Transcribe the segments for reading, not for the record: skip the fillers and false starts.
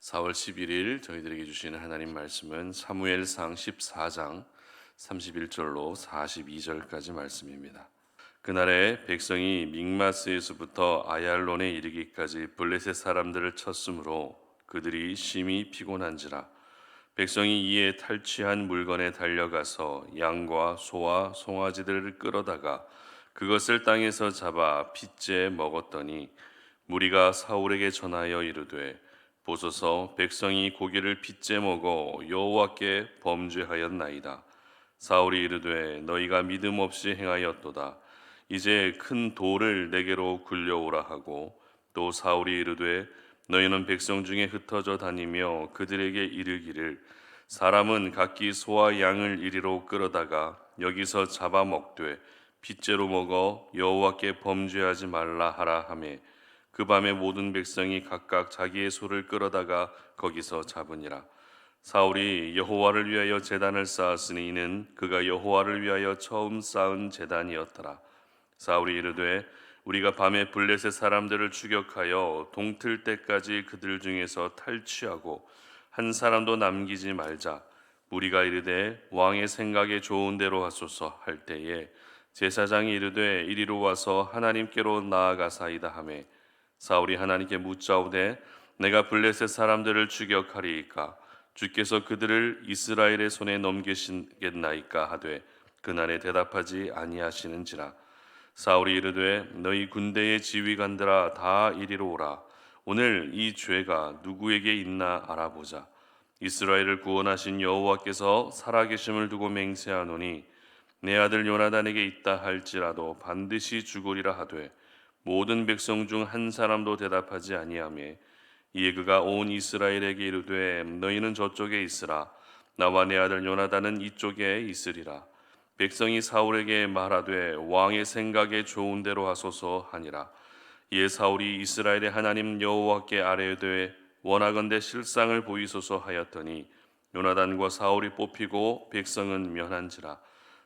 4월 11일 저희들에게 주시는 하나님 말씀은 사무엘상 14장 31절로 42절까지 말씀입니다. 그날에 백성이 믹마스에서부터 아얄론에 이르기까지 블레셋 사람들을 쳤으므로 그들이 심히 피곤한지라. 백성이 이에 탈취한 물건에 달려가서 양과 소와 송아지들을 끌어다가 그것을 땅에서 잡아 핏째 먹었더니 무리가 사울에게 전하여 이르되 보소서 백성이 고기를 핏째 먹어 여호와께 범죄하였나이다. 사울이 이르되 너희가 믿음 없이 행하였도다. 이제 큰 돌을 내게로 굴려오라 하고 또 사울이 이르되 너희는 백성 중에 흩어져 다니며 그들에게 이르기를 사람은 각기 소와 양을 이리로 끌어다가 여기서 잡아먹되 핏째로 먹어 여호와께 범죄하지 말라 하라 하매 그 밤에 모든 백성이 각각 자기의 소를 끌어다가 거기서 잡으니라. 사울이 여호와를 위하여 제단을 쌓았으니 이는 그가 여호와를 위하여 처음 쌓은 제단이었더라. 사울이 이르되 우리가 밤에 블레셋 사람들을 추격하여 동틀 때까지 그들 중에서 탈취하고 한 사람도 남기지 말자. 무리가 이르되 왕의 생각에 좋은 대로 하소서 할 때에 제사장이 이르되 이리로 와서 하나님께로 나아가사이다 하매 사울이 하나님께 묻자오되 내가 블레셋 사람들을 추격하리이까 주께서 그들을 이스라엘의 손에 넘기시겠나이까 하되 그날에 대답하지 아니하시는지라. 사울이 이르되 너희 군대의 지휘관들아 다 이리로 오라. 오늘 이 죄가 누구에게 있나 알아보자. 이스라엘을 구원하신 여호와께서 살아계심을 두고 맹세하노니 내 아들 요나단에게 있다 할지라도 반드시 죽으리라 하되 모든 백성 중 한 사람도 대답하지 아니하며 이에 그가 온 이스라엘에게 이르되 너희는 저쪽에 있으라. 나와 내 아들 요나단은 이쪽에 있으리라. 백성이 사울에게 말하되 왕의 생각에 좋은 대로 하소서 하니라. 이에 사울이 이스라엘의 하나님 여호와께 아뢰되 원하건대 실상을 보이소서 하였더니 요나단과 사울이 뽑히고 백성은 면한지라.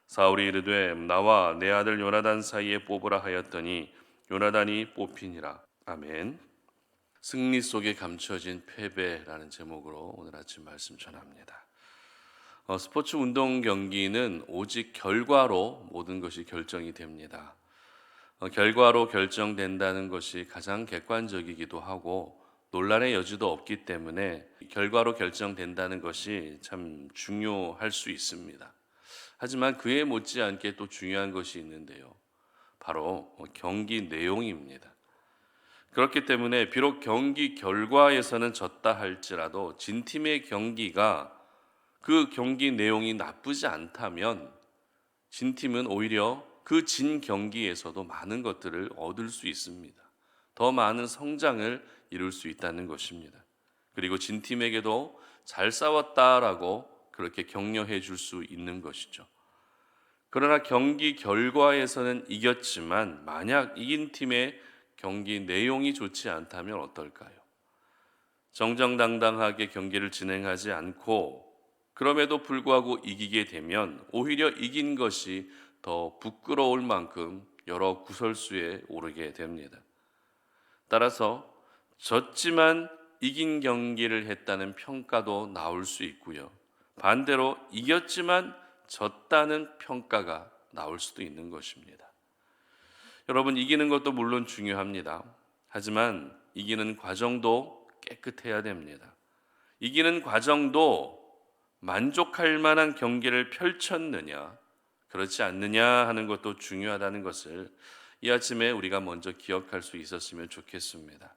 사울이 이르되 나와 내 아들 요나단 사이에 뽑으라 하였더니 요나단이 뽑히니라. 아멘. 승리 속에 감춰진 패배라는 제목으로 오늘 아침 말씀 전합니다. 스포츠 운동 경기는 오직 결과로 모든 것이 결정이 됩니다. 결과로 결정된다는 것이 가장 객관적이기도 하고 논란의 여지도 없기 때문에 결과로 결정된다는 것이 참 중요할 수 있습니다. 하지만 그에 못지않게 또 중요한 것이 있는데요. 바로 경기 내용입니다. 그렇기 때문에 비록 경기 결과에서는 졌다 할지라도 진 팀의 경기가 그 경기 내용이 나쁘지 않다면 진 팀은 오히려 그 진 경기에서도 많은 것들을 얻을 수 있습니다. 더 많은 성장을 이룰 수 있다는 것입니다. 그리고 진 팀에게도 잘 싸웠다라고 그렇게 격려해 줄 수 있는 것이죠. 그러나 경기 결과에서는 이겼지만 만약 이긴 팀의 경기 내용이 좋지 않다면 어떨까요? 정정당당하게 경기를 진행하지 않고 그럼에도 불구하고 이기게 되면 오히려 이긴 것이 더 부끄러울 만큼 여러 구설수에 오르게 됩니다. 따라서 졌지만 이긴 경기를 했다는 평가도 나올 수 있고요. 반대로 이겼지만 졌다는 평가가 나올 수도 있는 것입니다. 여러분, 이기는 것도 물론 중요합니다. 하지만 이기는 과정도 깨끗해야 됩니다. 이기는 과정도 만족할 만한 경기를 펼쳤느냐, 그렇지 않느냐 하는 것도 중요하다는 것을 이 아침에 우리가 먼저 기억할 수 있었으면 좋겠습니다.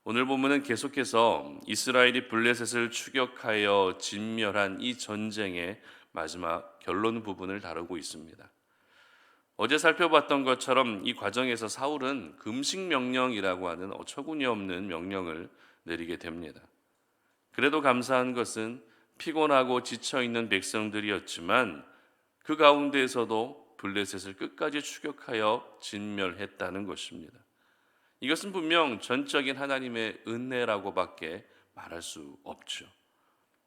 오늘 본문은 계속해서 이스라엘이 블레셋을 추격하여 진멸한 이 전쟁의 마지막 결론 부분을 다루고 있습니다. 어제 살펴봤던 것처럼 이 과정에서 사울은 금식 명령이라고 하는 어처구니 없는 명령을 내리게 됩니다. 그래도 감사한 것은 피곤하고 지쳐있는 백성들이었지만 그 가운데에서도 블레셋을 끝까지 추격하여 진멸했다는 것입니다. 이것은 분명 전적인 하나님의 은혜라고밖에 말할 수 없죠.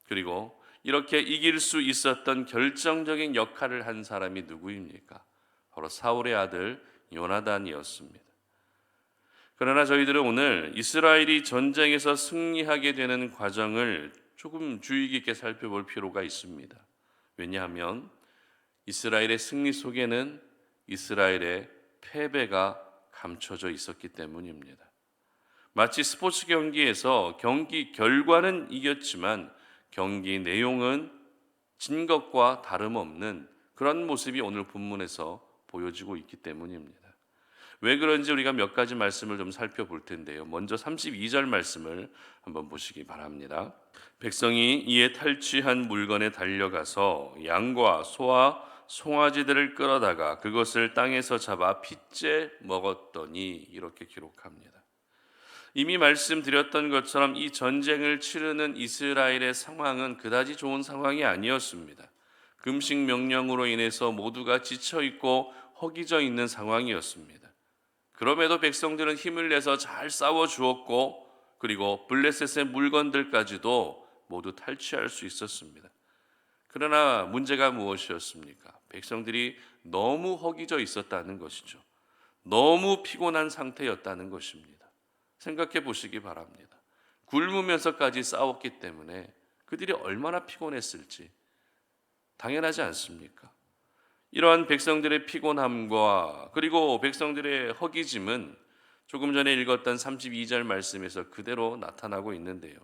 그리고 이렇게 이길 수 있었던 결정적인 역할을 한 사람이 누구입니까? 바로 사울의 아들 요나단이었습니다. 그러나 저희들은 오늘 이스라엘이 전쟁에서 승리하게 되는 과정을 조금 주의 깊게 살펴볼 필요가 있습니다. 왜냐하면 이스라엘의 승리 속에는 이스라엘의 패배가 감춰져 있었기 때문입니다. 마치 스포츠 경기에서 경기 결과는 이겼지만 경기 내용은 진 것과 다름없는 그런 모습이 오늘 본문에서 보여지고 있기 때문입니다. 왜 그런지 우리가 몇 가지 말씀을 좀 살펴볼 텐데요. 먼저 32절 말씀을 한번 보시기 바랍니다. 백성이 이에 탈취한 물건에 달려가서 양과 소와 송아지들을 끌어다가 그것을 땅에서 잡아 핏째 먹었더니, 이렇게 기록합니다. 이미 말씀드렸던 것처럼 이 전쟁을 치르는 이스라엘의 상황은 그다지 좋은 상황이 아니었습니다. 금식 명령으로 인해서 모두가 지쳐 있고 허기져 있는 상황이었습니다. 그럼에도 백성들은 힘을 내서 잘 싸워 주었고, 그리고 블레셋의 물건들까지도 모두 탈취할 수 있었습니다. 그러나 문제가 무엇이었습니까? 백성들이 너무 허기져 있었다는 것이죠. 너무 피곤한 상태였다는 것입니다. 생각해 보시기 바랍니다. 굶으면서까지 싸웠기 때문에 그들이 얼마나 피곤했을지 당연하지 않습니까? 이러한 백성들의 피곤함과 그리고 백성들의 허기짐은 조금 전에 읽었던 32절 말씀에서 그대로 나타나고 있는데요.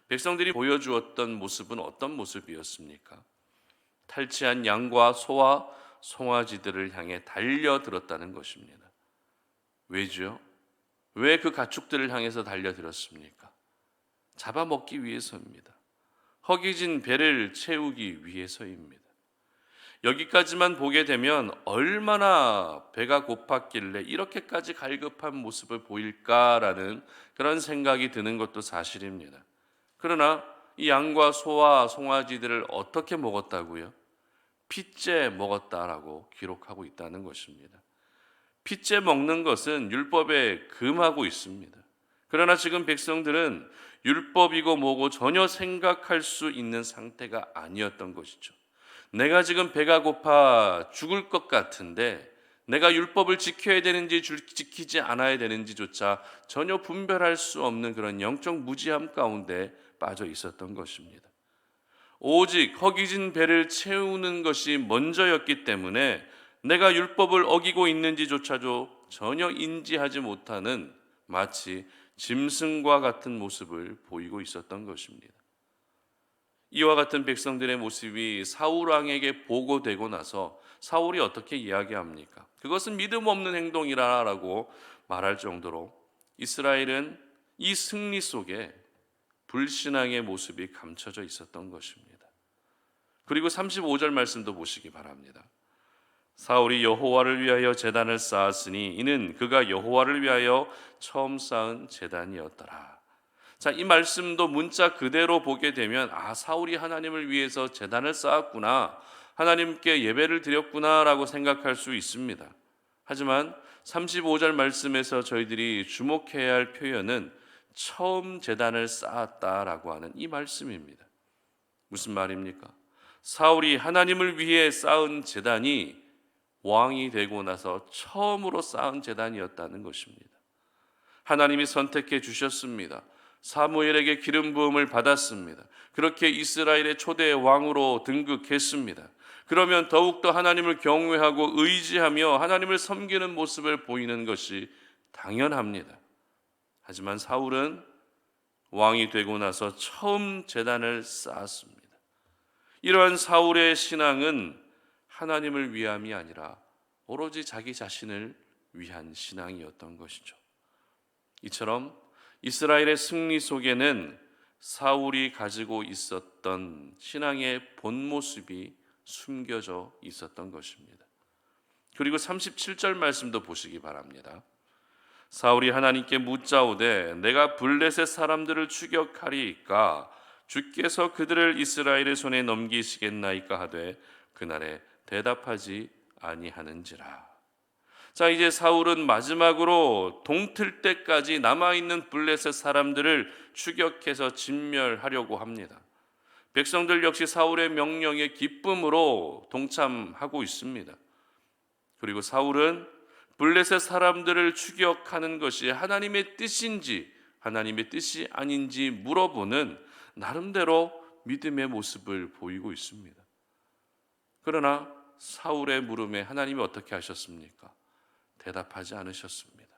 백성들이 보여주었던 모습은 어떤 모습이었습니까? 탈취한 양과 소와 송아지들을 향해 달려들었다는 것입니다. 왜죠? 왜 그 가축들을 향해서 달려들었습니까? 잡아먹기 위해서입니다. 허기진 배를 채우기 위해서입니다. 여기까지만 보게 되면 얼마나 배가 고팠길래 이렇게까지 갈급한 모습을 보일까라는 그런 생각이 드는 것도 사실입니다. 그러나 이 양과 소와 송아지들을 어떻게 먹었다고요? 핏째 먹었다라고 기록하고 있다는 것입니다. 핏째 먹는 것은 율법에 금하고 있습니다. 그러나 지금 백성들은 율법이고 뭐고 전혀 생각할 수 있는 상태가 아니었던 것이죠. 내가 지금 배가 고파 죽을 것 같은데 내가 율법을 지켜야 되는지 지키지 않아야 되는지조차 전혀 분별할 수 없는 그런 영적 무지함 가운데 빠져 있었던 것입니다. 오직 허기진 배를 채우는 것이 먼저였기 때문에 내가 율법을 어기고 있는지조차도 전혀 인지하지 못하는 마치 짐승과 같은 모습을 보이고 있었던 것입니다. 이와 같은 백성들의 모습이 사울 왕에게 보고되고 나서 사울이 어떻게 이야기합니까? 그것은 믿음 없는 행동이라고 말할 정도로 이스라엘은 이 승리 속에 불신앙의 모습이 감춰져 있었던 것입니다. 그리고 35절 말씀도 보시기 바랍니다. 사울이 여호와를 위하여 제단을 쌓았으니 이는 그가 여호와를 위하여 처음 쌓은 제단이었더라. 자, 이 말씀도 문자 그대로 보게 되면 사울이 하나님을 위해서 제단을 쌓았구나, 하나님께 예배를 드렸구나라고 생각할 수 있습니다. 하지만 35절 말씀에서 저희들이 주목해야 할 표현은 처음 제단을 쌓았다라고 하는 이 말씀입니다. 무슨 말입니까? 사울이 하나님을 위해 쌓은 제단이 왕이 되고 나서 처음으로 쌓은 제단이었다는 것입니다. 하나님이 선택해 주셨습니다. 사무엘에게 기름 부음을 받았습니다. 그렇게 이스라엘의 초대 왕으로 등극했습니다. 그러면 더욱더 하나님을 경외하고 의지하며 하나님을 섬기는 모습을 보이는 것이 당연합니다. 하지만 사울은 왕이 되고 나서 처음 제단을 쌓았습니다. 이러한 사울의 신앙은 하나님을 위함이 아니라 오로지 자기 자신을 위한 신앙이었던 것이죠. 이처럼 이스라엘의 승리 속에는 사울이 가지고 있었던 신앙의 본 모습이 숨겨져 있었던 것입니다. 그리고 37절 말씀도 보시기 바랍니다. 사울이 하나님께 묻자오되 내가 블레셋 사람들을 추격하리이까 주께서 그들을 이스라엘의 손에 넘기시겠나이까 하되 그날에 대답하지 아니하는지라. 자, 이제 사울은 마지막으로 동틀 때까지 남아있는 블레셋 사람들을 추격해서 진멸하려고 합니다. 백성들 역시 사울의 명령에 기쁨으로 동참하고 있습니다. 그리고 사울은 블레셋 사람들을 추격하는 것이 하나님의 뜻인지 하나님의 뜻이 아닌지 물어보는 나름대로 믿음의 모습을 보이고 있습니다. 그러나 사울의 물음에 하나님이 어떻게 하셨습니까? 대답하지 않으셨습니다.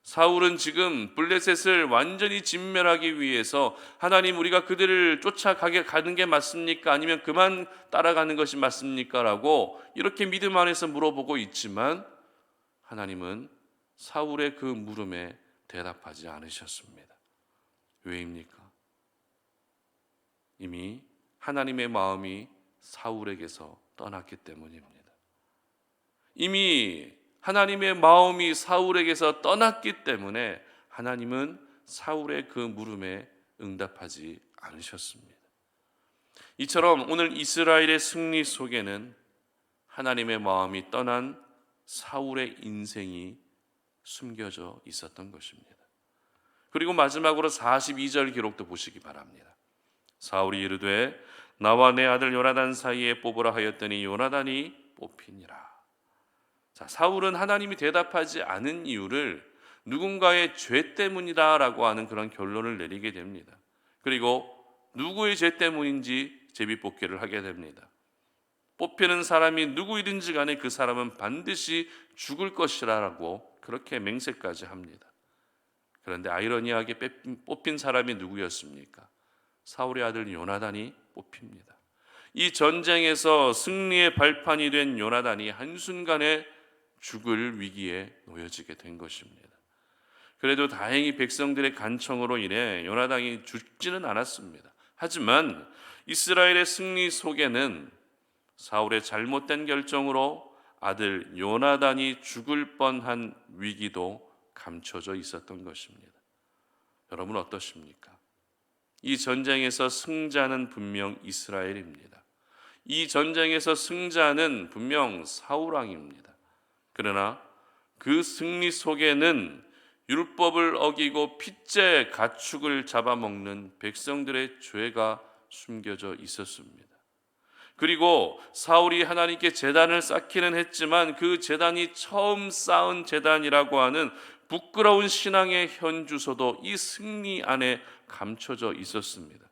사울은 지금 블레셋을 완전히 진멸하기 위해서 하나님, 우리가 그들을 쫓아가게 가는 게 맞습니까? 아니면 그만 따라가는 것이 맞습니까? 라고 이렇게 믿음 안에서 물어보고 있지만 하나님은 사울의 그 물음에 대답하지 않으셨습니다. 왜입니까? 이미 하나님의 마음이 사울에게서 떠났기 때문입니다. 이미 하나님의 마음이 사울에게서 떠났기 때문에 하나님은 사울의 그 물음에 응답하지 않으셨습니다. 이처럼 오늘 이스라엘의 승리 속에는 하나님의 마음이 떠난 사울의 인생이 숨겨져 있었던 것입니다. 그리고 마지막으로 42절 기록도 보시기 바랍니다. 사울이 이르되 나와 내 아들 요나단 사이에 뽑으라 하였더니 요나단이 뽑히니라. 자, 사울은 하나님이 대답하지 않은 이유를 누군가의 죄 때문이다라고 하는 그런 결론을 내리게 됩니다. 그리고 누구의 죄 때문인지 제비뽑기를 하게 됩니다. 뽑히는 사람이 누구이든지 간에 그 사람은 반드시 죽을 것이라고 그렇게 맹세까지 합니다. 그런데 아이러니하게 뽑힌 사람이 누구였습니까? 사울의 아들 요나단이 뽑힙니다. 이 전쟁에서 승리의 발판이 된 요나단이 한순간에 죽을 위기에 놓여지게 된 것입니다. 그래도 다행히 백성들의 간청으로 인해 요나단이 죽지는 않았습니다. 하지만 이스라엘의 승리 속에는 사울의 잘못된 결정으로 아들 요나단이 죽을 뻔한 위기도 감춰져 있었던 것입니다. 여러분 어떠십니까? 이 전쟁에서 승자는 분명 이스라엘입니다. 이 전쟁에서 승자는 분명 사울 왕입니다. 그러나 그 승리 속에는 율법을 어기고 핏째 가축을 잡아먹는 백성들의 죄가 숨겨져 있었습니다. 그리고 사울이 하나님께 제단을 쌓기는 했지만 그 제단이 처음 쌓은 제단이라고 하는 부끄러운 신앙의 현주소도 이 승리 안에 감춰져 있었습니다.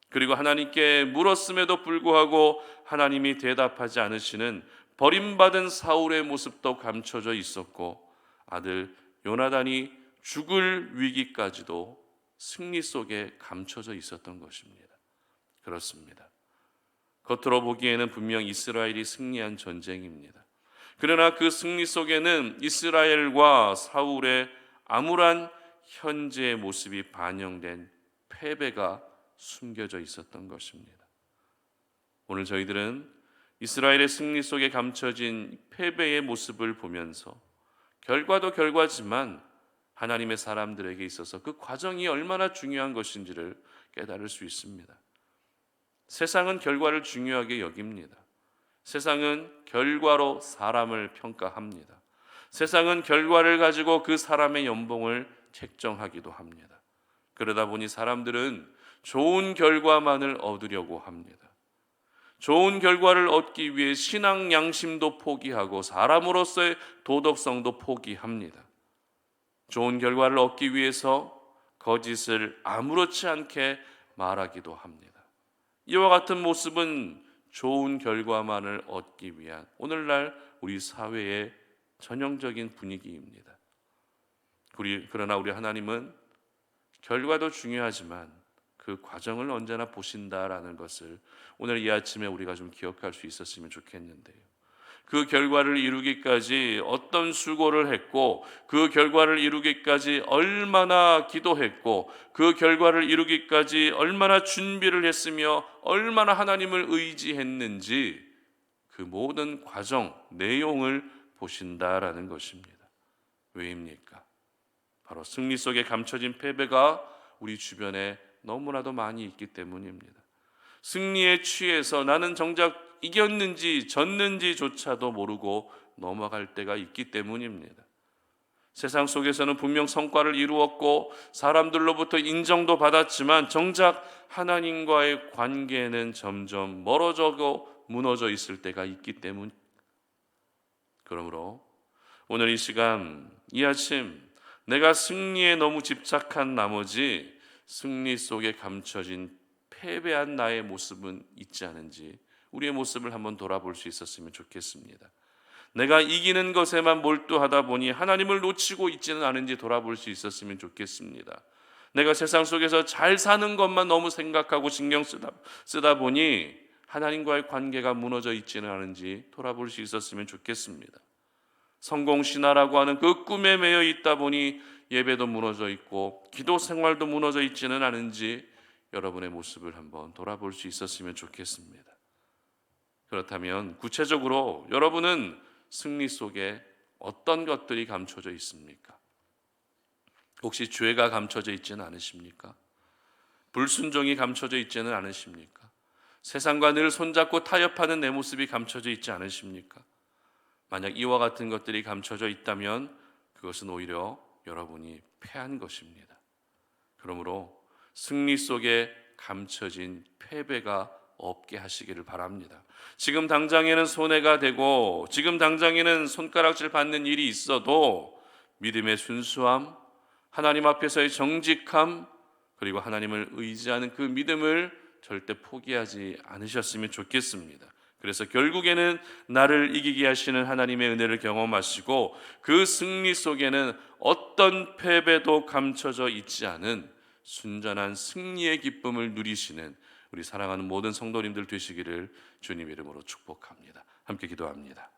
그리고 하나님께 물었음에도 불구하고 하나님이 대답하지 않으시는 버림받은 사울의 모습도 감춰져 있었고 아들 요나단이 죽을 위기까지도 승리 속에 감춰져 있었던 것입니다. 그렇습니다. 겉으로 보기에는 분명 이스라엘이 승리한 전쟁입니다. 그러나 그 승리 속에는 이스라엘과 사울의 암울한 현재의 모습이 반영된 패배가 숨겨져 있었던 것입니다. 오늘 저희들은 이스라엘의 승리 속에 감춰진 패배의 모습을 보면서 결과도 결과지만 하나님의 사람들에게 있어서 그 과정이 얼마나 중요한 것인지를 깨달을 수 있습니다. 세상은 결과를 중요하게 여깁니다. 세상은 결과로 사람을 평가합니다. 세상은 결과를 가지고 그 사람의 연봉을 책정하기도 합니다. 그러다 보니 사람들은 좋은 결과만을 얻으려고 합니다. 좋은 결과를 얻기 위해 신앙 양심도 포기하고 사람으로서의 도덕성도 포기합니다. 좋은 결과를 얻기 위해서 거짓을 아무렇지 않게 말하기도 합니다. 이와 같은 모습은 좋은 결과만을 얻기 위한 오늘날 우리 사회의 전형적인 분위기입니다. 그러나 우리 하나님은 결과도 중요하지만 그 과정을 언제나 보신다라는 것을 오늘 이 아침에 우리가 좀 기억할 수 있었으면 좋겠는데요. 그 결과를 이루기까지 어떤 수고를 했고 그 결과를 이루기까지 얼마나 기도했고 그 결과를 이루기까지 얼마나 준비를 했으며 얼마나 하나님을 의지했는지 그 모든 과정, 내용을 보신다라는 것입니다. 왜입니까? 바로 승리 속에 감춰진 패배가 우리 주변에 너무나도 많이 있기 때문입니다. 승리에 취해서 나는 정작 이겼는지 졌는지조차도 모르고 넘어갈 때가 있기 때문입니다. 세상 속에서는 분명 성과를 이루었고 사람들로부터 인정도 받았지만 정작 하나님과의 관계는 점점 멀어져고 무너져 있을 때가 있기 때문. 그러므로 오늘 이 시간, 이 아침 내가 승리에 너무 집착한 나머지 승리 속에 감춰진 패배한 나의 모습은 있지 않은지 우리의 모습을 한번 돌아볼 수 있었으면 좋겠습니다. 내가 이기는 것에만 몰두하다 보니 하나님을 놓치고 있지는 않은지 돌아볼 수 있었으면 좋겠습니다. 내가 세상 속에서 잘 사는 것만 너무 생각하고 신경 쓰다 보니 하나님과의 관계가 무너져 있지는 않은지 돌아볼 수 있었으면 좋겠습니다. 성공신화라고 하는 그 꿈에 매여 있다 보니 예배도 무너져 있고 기도 생활도 무너져 있지는 않은지 여러분의 모습을 한번 돌아볼 수 있었으면 좋겠습니다. 그렇다면 구체적으로 여러분은 승리 속에 어떤 것들이 감춰져 있습니까? 혹시 죄가 감춰져 있지는 않으십니까? 불순종이 감춰져 있지는 않으십니까? 세상과 늘 손잡고 타협하는 내 모습이 감춰져 있지 않으십니까? 만약 이와 같은 것들이 감춰져 있다면 그것은 오히려 여러분이 패한 것입니다. 그러므로 승리 속에 감춰진 패배가 없게 하시기를 바랍니다. 지금 당장에는 손해가 되고 지금 당장에는 손가락질 받는 일이 있어도 믿음의 순수함, 하나님 앞에서의 정직함, 그리고 하나님을 의지하는 그 믿음을 절대 포기하지 않으셨으면 좋겠습니다. 그래서 결국에는 나를 이기게 하시는 하나님의 은혜를 경험하시고 그 승리 속에는 어떤 패배도 감춰져 있지 않은 순전한 승리의 기쁨을 누리시는 우리 사랑하는 모든 성도님들 되시기를 주님 이름으로 축복합니다. 함께 기도합니다.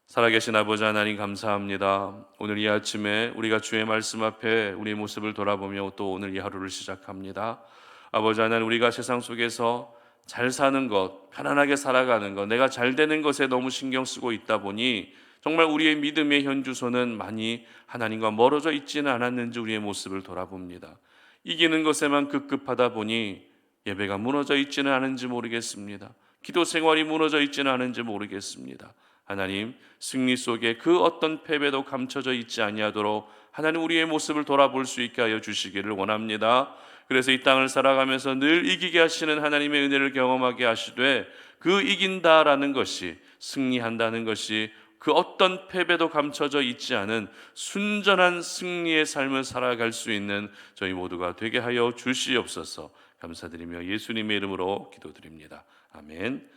살아계신 아버지 하나님 감사합니다. 오늘 이 아침에 우리가 주의 말씀 앞에 우리의 모습을 돌아보며 또 오늘 이 하루를 시작합니다. 아버지 하나님, 우리가 세상 속에서 잘 사는 것, 편안하게 살아가는 것, 내가 잘 되는 것에 너무 신경 쓰고 있다 보니 정말 우리의 믿음의 현주소는 많이 하나님과 멀어져 있지는 않았는지 우리의 모습을 돌아봅니다. 이기는 것에만 급급하다 보니 예배가 무너져 있지는 않은지 모르겠습니다. 기도 생활이 무너져 있지는 않은지 모르겠습니다. 하나님, 승리 속에 그 어떤 패배도 감춰져 있지 아니하도록 하나님 우리의 모습을 돌아볼 수 있게 하여 주시기를 원합니다. 그래서 이 땅을 살아가면서 늘 이기게 하시는 하나님의 은혜를 경험하게 하시되 그 이긴다라는 것이, 승리한다는 것이 그 어떤 패배도 감춰져 있지 않은 순전한 승리의 삶을 살아갈 수 있는 저희 모두가 되게 하여 주시옵소서. 감사드리며 예수님의 이름으로 기도드립니다. 아멘.